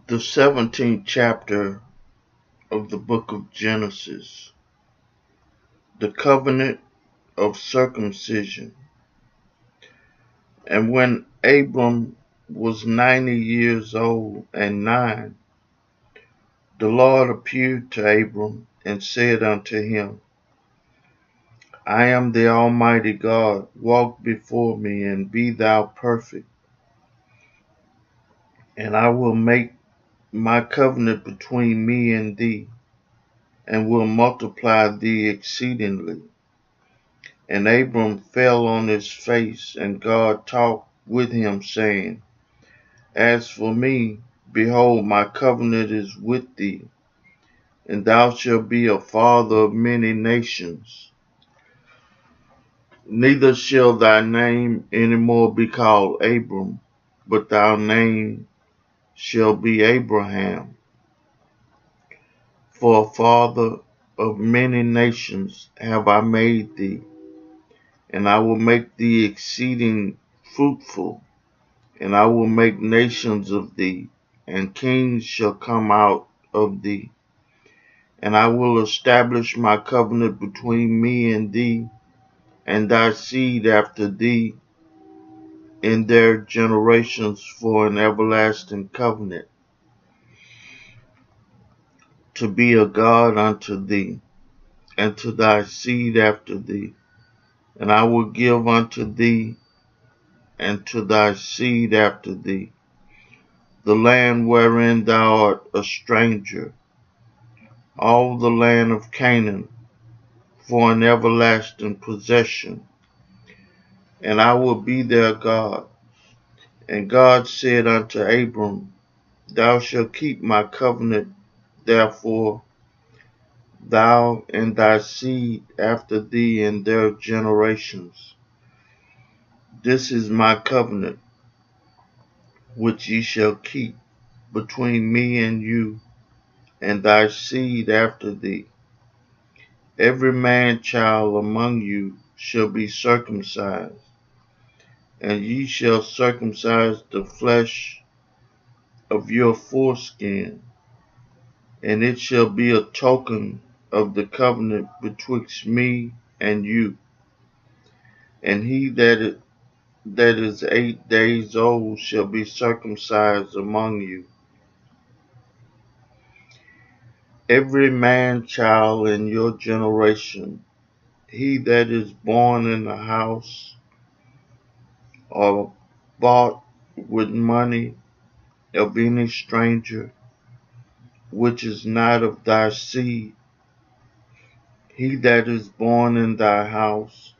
The 17th chapter of the book of Genesis, the covenant of circumcision. And when Abram was 90 years old and 9, the Lord appeared to Abram and said unto him, I am the Almighty God, walk before me and be thou perfect, and I will make my covenant between me and thee, and will multiply thee exceedingly. And Abram fell on his face, and God talked with him, saying, As for me, behold, my covenant is with thee, and thou shalt be a father of many nations. Neither shall thy name any more be called Abram, but thy name shall be Abraham. For a father of many nations have I made thee, and I will make thee exceeding fruitful, and I will make nations of thee, and kings shall come out of thee. And I will establish my covenant between me and thee, and thy seed after thee in their generations for an everlasting covenant, to be a God unto thee, and to thy seed after thee. And I will give unto thee and to thy seed after thee the land wherein thou art a stranger, all the land of Canaan, for an everlasting possession, and I will be their God. And God said unto Abram, Thou shalt keep my covenant, therefore thou and thy seed after thee in their generations. This is my covenant, which ye shall keep between me and you, and thy seed after thee. Every man child among you shall be circumcised, and ye shall circumcise the flesh of your foreskin, and it shall be a token of the covenant betwixt me and you. And he that is 8 days old shall be circumcised among you. Every man child in your generation, he that is born in the house or bought with money of any stranger, which is not of thy seed, he that is born in thy house,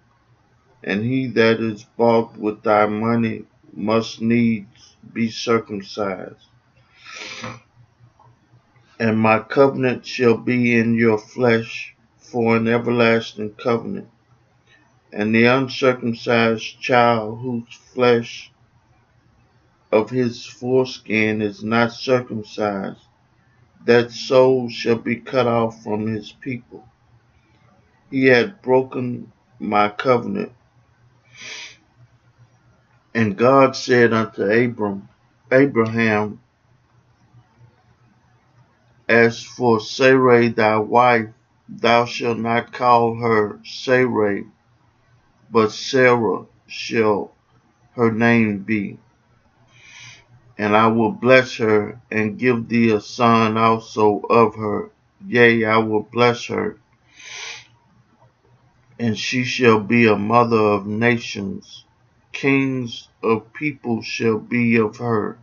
and he that is bought with thy money must needs be circumcised. And my covenant shall be in your flesh for an everlasting covenant. And the uncircumcised child whose flesh of his foreskin is not circumcised, that soul shall be cut off from his people. He had broken my covenant. And God said unto Abraham, As for Sarai thy wife, thou shalt not call her Sarai, but Sarah shall her name be. And I will bless her, and give thee a son also of her. Yea, I will bless her, and she shall be a mother of nations. Kings of people shall be of her.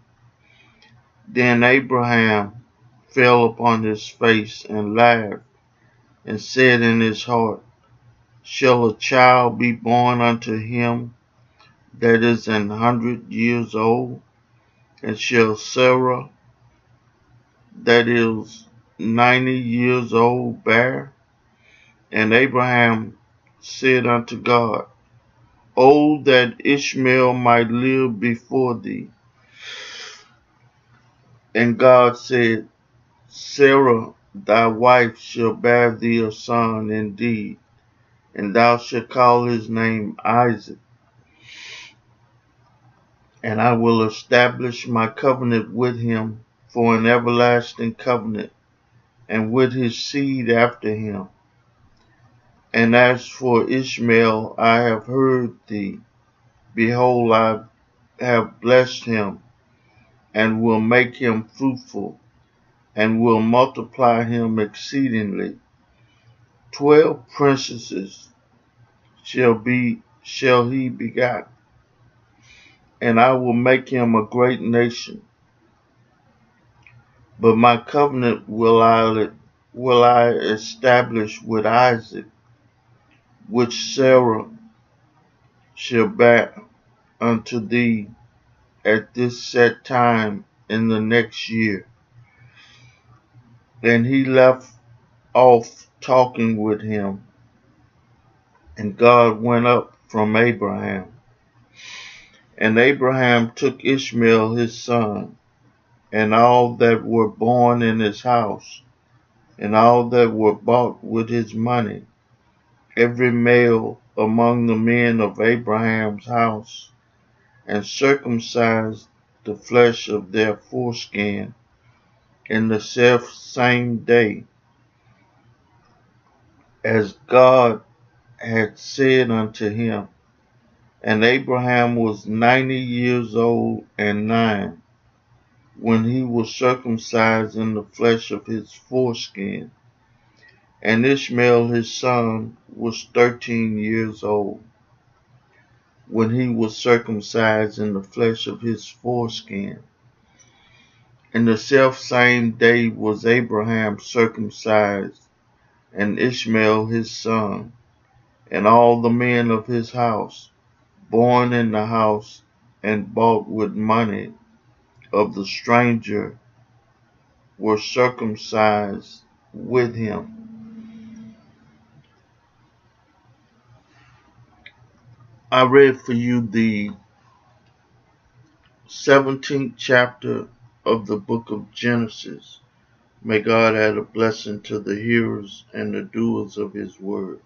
Then Abraham fell upon his face and laughed, and said in his heart, Shall a child be born unto him that is 100 years old? And shall Sarah that is 90 years old bear? And Abraham said unto God, Oh, that Ishmael might live before thee. And God said, Sarah thy wife shall bear thee a son indeed, and thou shalt call his name Isaac. And I will establish my covenant with him for an everlasting covenant, and with his seed after him. And as for Ishmael, I have heard thee. Behold, I have blessed him, and will make him fruitful, and will multiply him exceedingly. 12 princesses shall he begot, and I will make him a great nation. But my covenant will I establish with Isaac, which Sarah shall bear unto thee at this set time in the next year. And he left off talking with him, and God went up from Abraham. And Abraham took Ishmael his son, and all that were born in his house, and all that were bought with his money, every male among the men of Abraham's house, and circumcised the flesh of their foreskin in the self same day, as God had said unto him. And Abraham was 90 years old and 9, when he was circumcised in the flesh of his foreskin. And Ishmael his son was 13 years old, when he was circumcised in the flesh of his foreskin. And the selfsame day was Abraham circumcised, and Ishmael his son, and all the men of his house, born in the house and bought with money of the stranger, were circumcised with him. I read for you the 17th chapter of the book of Genesis. May God add a blessing to the hearers and the doers of his word.